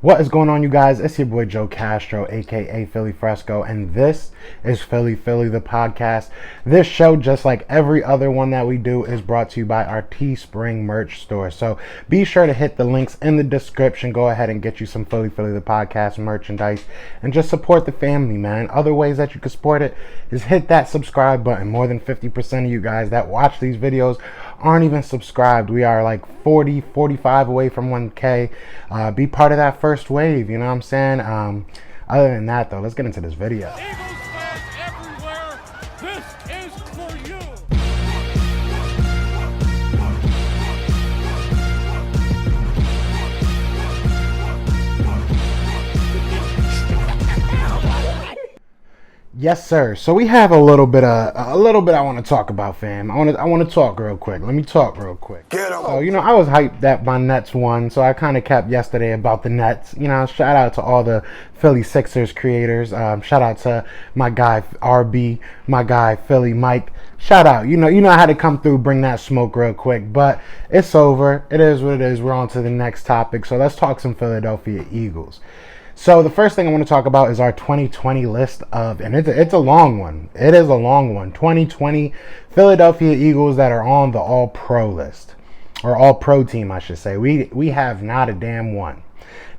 What is going on, you guys? It's your boy Joe Castro, aka Philly Fresco, and this is Philly the podcast. This show, just like every other one that we do, is brought to you by our Teespring merch store. So be sure to hit the links in the description. Go ahead and get you some Philly the podcast merchandise and just support the family, man. Other ways that you can support it is hit that subscribe button. More than 50% of you guys that watch these videos aren't even subscribed. We are like 45 away from 1K. Be part of that first wave, you know what I'm saying? Other than that, though, let's get into this video. Eagles fans everywhere, this is for you. Yes, sir. So we have a little bit I want to talk about, fam. I want to talk real quick. Let me talk real quick. Get 'em. So, I was hyped that my Nets won, so I kind of kept yesterday about the Nets. Shout out to all the Philly Sixers creators. Shout out to my guy RB, my guy Philly Mike. Shout out. I had to come through, bring that smoke real quick, but it's over. It is what it is. We're on to the next topic. So let's talk some Philadelphia Eagles. So the first thing I want to talk about is our 2020 list and it's a long one. It is a long one. 2020 Philadelphia Eagles that are on the All-Pro list, or All-Pro team, I should say. We have not a damn one.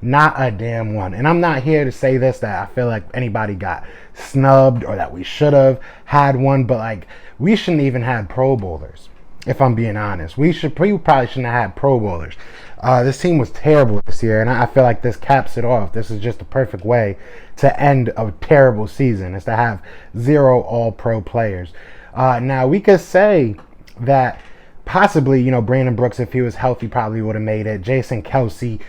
Not a damn one. And I'm not here to say this, that I feel like anybody got snubbed or that we should have had one, but we shouldn't even have Pro Bowlers. If I'm being honest, we probably shouldn't have had Pro Bowlers. This team was terrible this year, and I feel like this caps it off. This is just the perfect way to end a terrible season, is to have 0 All-Pro players. Now, we could say that possibly, Brandon Brooks, if he was healthy, probably would have made it. Jason Kelsey,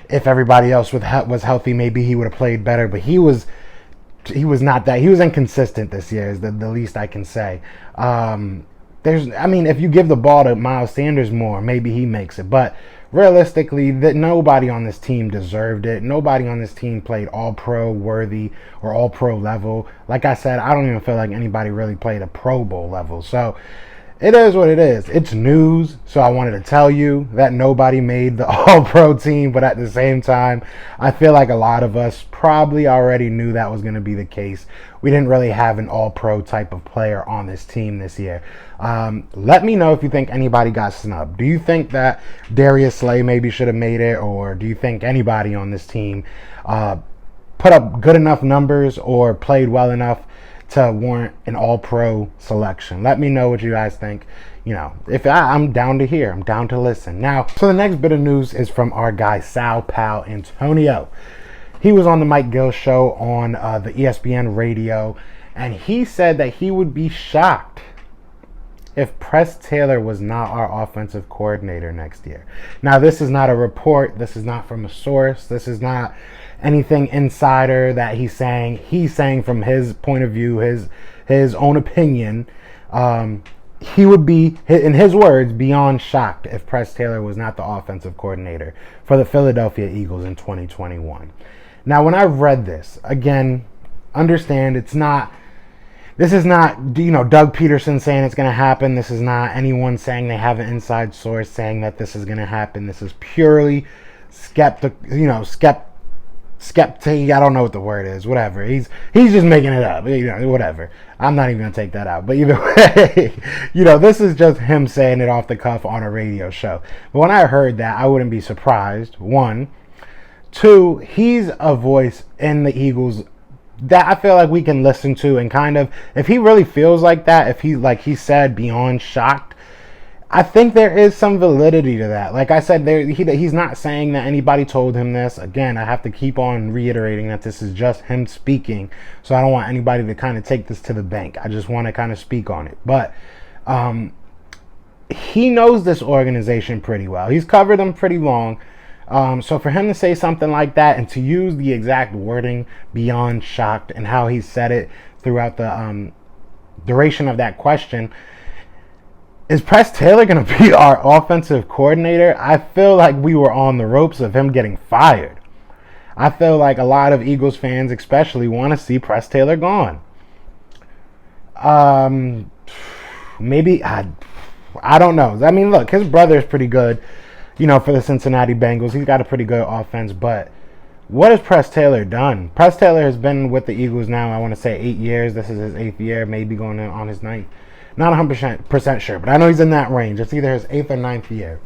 if everybody else was healthy, maybe he would have played better, but he was not that. He was inconsistent this year, is the least I can say. If you give the ball to Miles Sanders more, maybe he makes it. But realistically, nobody on this team deserved it. Nobody on this team played All-Pro worthy or All-Pro level. Like I said, I don't even feel like anybody really played a Pro Bowl level. So it is what it is. It's news, so I wanted to tell you that nobody made the All-Pro team, but at the same time, I feel like a lot of us probably already knew that was going to be the case. We didn't really have an All-Pro type of player on this team this year. Let me know if you think anybody got snubbed. Do you think that Darius Slay maybe should have made it, or do you think anybody on this team put up good enough numbers or played well enough to warrant an All-Pro selection? Let me know what you guys think. If I'm down to hear, I'm down to listen. Now, so the next bit of news is from our guy Sal Pal Antonio. He was on the Mike Gill show on the ESPN radio, and he said that he would be shocked if Press Taylor was not our offensive coordinator next year. Now, this is not a report. This is not from a source. This is not anything insider that he's saying. He's saying from his point of view, his own opinion. He would be, in his words, beyond shocked if Press Taylor was not the offensive coordinator for the Philadelphia Eagles in 2021. Now, when I read this, again, understand this is not, Doug Peterson saying it's going to happen. This is not anyone saying they have an inside source saying that this is going to happen. This is purely skeptic, I don't know what the word is, whatever. He's just making it up, whatever. I'm not even going to take that out. But either way, this is just him saying it off the cuff on a radio show. But when I heard that, I wouldn't be surprised. 1. 2, he's a voice in the Eagles that I feel like we can listen to, and kind of, if he really feels like that, if he, like he said, beyond shocked, I think there is some validity to that. Like I said, he's not saying that anybody told him this. Again, I have to keep on reiterating that this is just him speaking, so I don't want anybody to kind of take this to the bank. I just want to kind of speak on it. But he knows this organization pretty well. He's covered them pretty long. So for him to say something like that and to use the exact wording beyond shocked and how he said it throughout the duration of that question, is Press Taylor going to be our offensive coordinator? I feel like we were on the ropes of him getting fired. I feel like a lot of Eagles fans especially want to see Press Taylor gone. Maybe, I don't know. I mean, look, his brother is pretty good. For the Cincinnati Bengals. He's got a pretty good offense, but what has Press Taylor done? Press Taylor has been with the Eagles now, I want to say 8 years. This is his 8th year, maybe going on his 9th. Not 100% sure, but I know he's in that range. It's either his 8th or 9th year.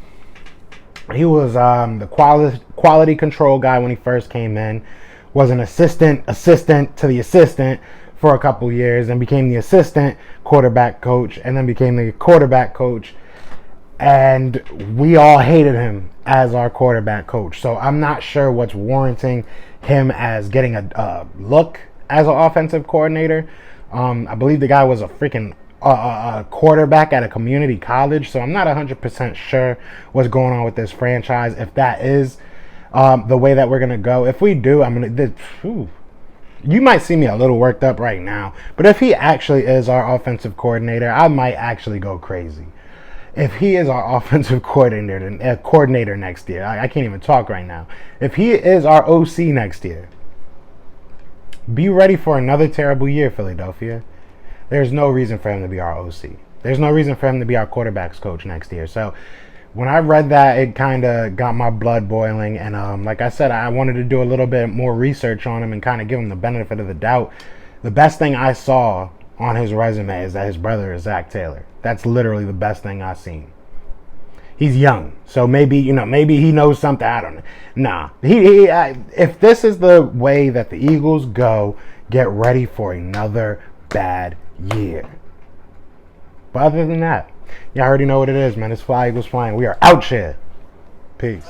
He was the quality control guy when he first came in. Was an assistant to the assistant for a couple years, and became the assistant quarterback coach, and then became the quarterback coach. And we all hated him as our quarterback coach. So I'm not sure what's warranting him as getting a look as an offensive coordinator. I believe the guy was a freaking quarterback at a community college. So I'm not 100% sure what's going on with this franchise. If that is the way that we're going to go. If we do, I'm going to... You might see me a little worked up right now. But if he actually is our offensive coordinator, I might actually go crazy. If he is our offensive coordinator next year, I can't even talk right now. If he is our OC next year, be ready for another terrible year, Philadelphia. There's no reason for him to be our OC. There's no reason for him to be our quarterback's coach next year. So when I read that, it kind of got my blood boiling. And like I said, I wanted to do a little bit more research on him and kind of give him the benefit of the doubt. The best thing I saw on his resume is that his brother is Zach Taylor. That's literally the best thing I've seen. He's young, so maybe he knows something. I don't know. Nah, if this is the way that the Eagles go, get ready for another bad year. But other than that, y'all already know what it is, man. It's Fly Eagles Flying. We are out here. Peace.